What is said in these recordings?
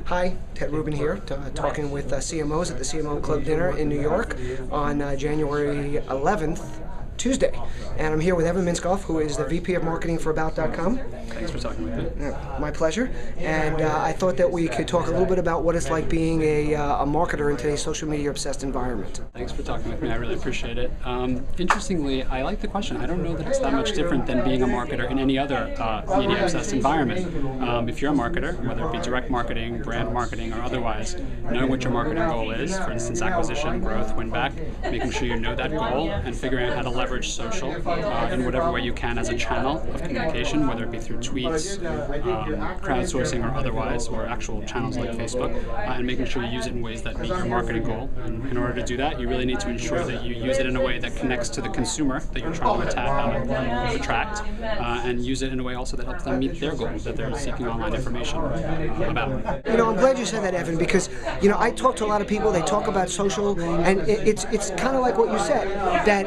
Hi, Ted Rubin here, talking with CMOs at the CMO Club Dinner in New York on January 11th, Tuesday. And I'm here with Evan Minskoff, who is the VP of Marketing for About.com. Thanks for talking with me. My pleasure. And I thought that we could talk a little bit about what it's like being a marketer in today's social media obsessed environment. Thanks for talking with me. I really appreciate it. Interestingly, I like the question. I don't know that it's that much different than being a marketer in any other media obsessed environment. If you're a marketer, whether it be direct marketing, brand marketing, or otherwise, knowing what your marketing goal is, for instance, acquisition, growth, win back, making sure you know that goal and figuring out how to leverage social in whatever way you can as a channel of communication, whether it be through tweets, crowdsourcing or otherwise, or actual channels like Facebook, and making sure you use it in ways that meet your marketing goal. And in order to do that, you really need to ensure that you use it in a way that connects to the consumer that you're trying to attract, and use it in a way also that helps them meet their goals that they're seeking online information about. You know, I'm glad you said that, Evan, because I talk to a lot of people. They talk about social, and it's kind of like what you said, that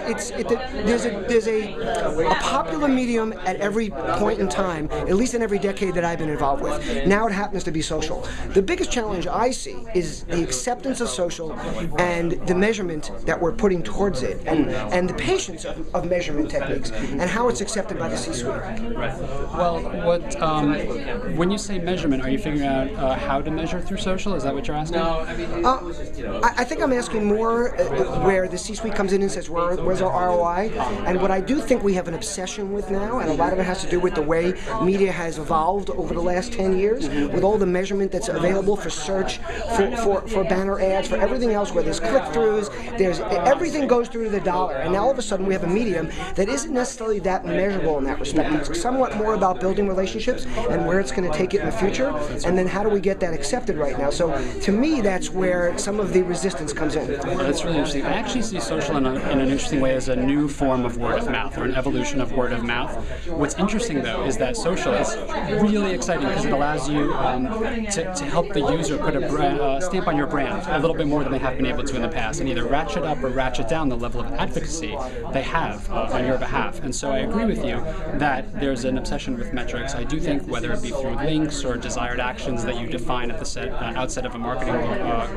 there's a popular medium at every point in time, at least in every decade that I've been involved with. Now it happens to be social. The biggest challenge I see is the acceptance of social and the measurement that we're putting towards it, and the patience of measurement techniques, and how it's accepted by the C-suite. Right. Well, when you say measurement, are you figuring out how to measure through social? Is that what you're asking? I think I'm asking more where the C-suite comes in and says, where's our ROI? And what I do think we have an obsession with now, and a lot of it has to do with the way media has evolved over the last 10 years, with all the measurement that's available for search, for banner ads, for everything else, where there's click-throughs, everything goes through to the dollar. And now all of a sudden we have a medium that isn't necessarily that measurable in that respect. It's somewhat more about building relationships and where it's going to take it in the future, and then how do we get that accepted right now. So to me, that's where some of the resistance comes in. That's really interesting. I actually see social in an interesting way as a new form of word of mouth, or an evolution of word of mouth. What's interesting, though, is that social is really exciting because it allows you to help the user put a stamp on your brand a little bit more than they have been able to in the past, and either ratchet up or ratchet down the level of advocacy they have on your behalf. And so I agree with you that there's an obsession with metrics. I do think whether it be through links or desired actions that you define at the outset of a marketing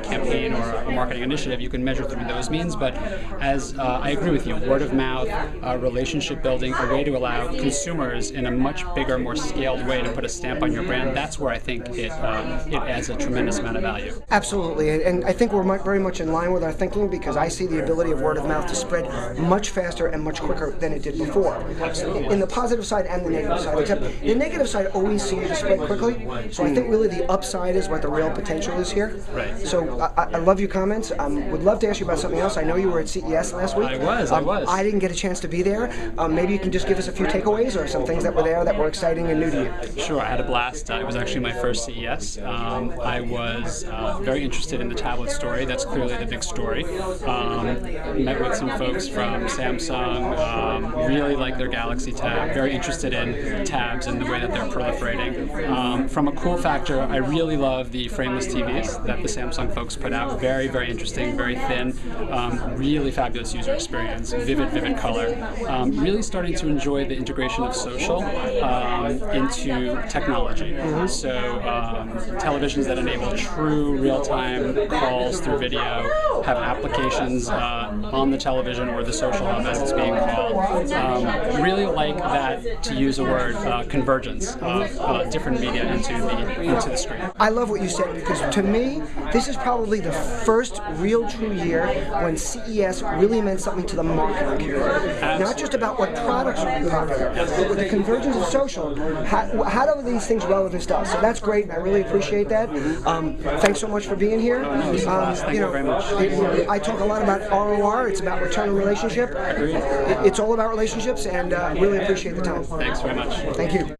campaign or a marketing initiative, you can measure through those means. But as I agree with you, word of mouth, relationship building, a way to allow consumers in a much bigger, more scaled way to put a stamp on your brand, that's where I think it adds a tremendous amount of value. Absolutely, and I think we're very much in line with our thinking, because I see the ability of word of mouth to spread much faster and much quicker than it did before. Absolutely. In the positive side and the negative side, except the negative side always seems to spread quickly, so I think really the upside is what the real potential is here. Right. So I love your comments. Would love to ask you about something else. I know you were at CES last week. I was. I didn't get a chance to be there. Maybe you can just give us a few takeaways or some things that were there that were exciting and new to you. Sure, I had a blast. It was actually my first CES. I was very interested in the tablet story. That's clearly the big story. Met with some folks from Samsung, really like their Galaxy Tab, very interested in tabs and the way that they're proliferating. From a cool factor, I really love the frameless TVs that the Samsung folks put out. Very, very interesting, very thin, really fabulous user experience, vivid color. Really starting to enjoy the integration of social into technology. So televisions that enable true real-time calls through video, have applications on the television or the social hub as it's being called. Really like that, to use a word, convergence of different media into the screen. I love what you said, because to me, this is probably the first real true year when CES really meant something to the marketing community. Not just about what products are popular, but with the convergence of social, how do these things relevant to us? So that's great, and I really appreciate that. Thanks so much for being here. Thank you very much. I talk a lot about ROR. It's about return on relationship. It's all about relationships, and really appreciate the time. Thanks very much. Thank you.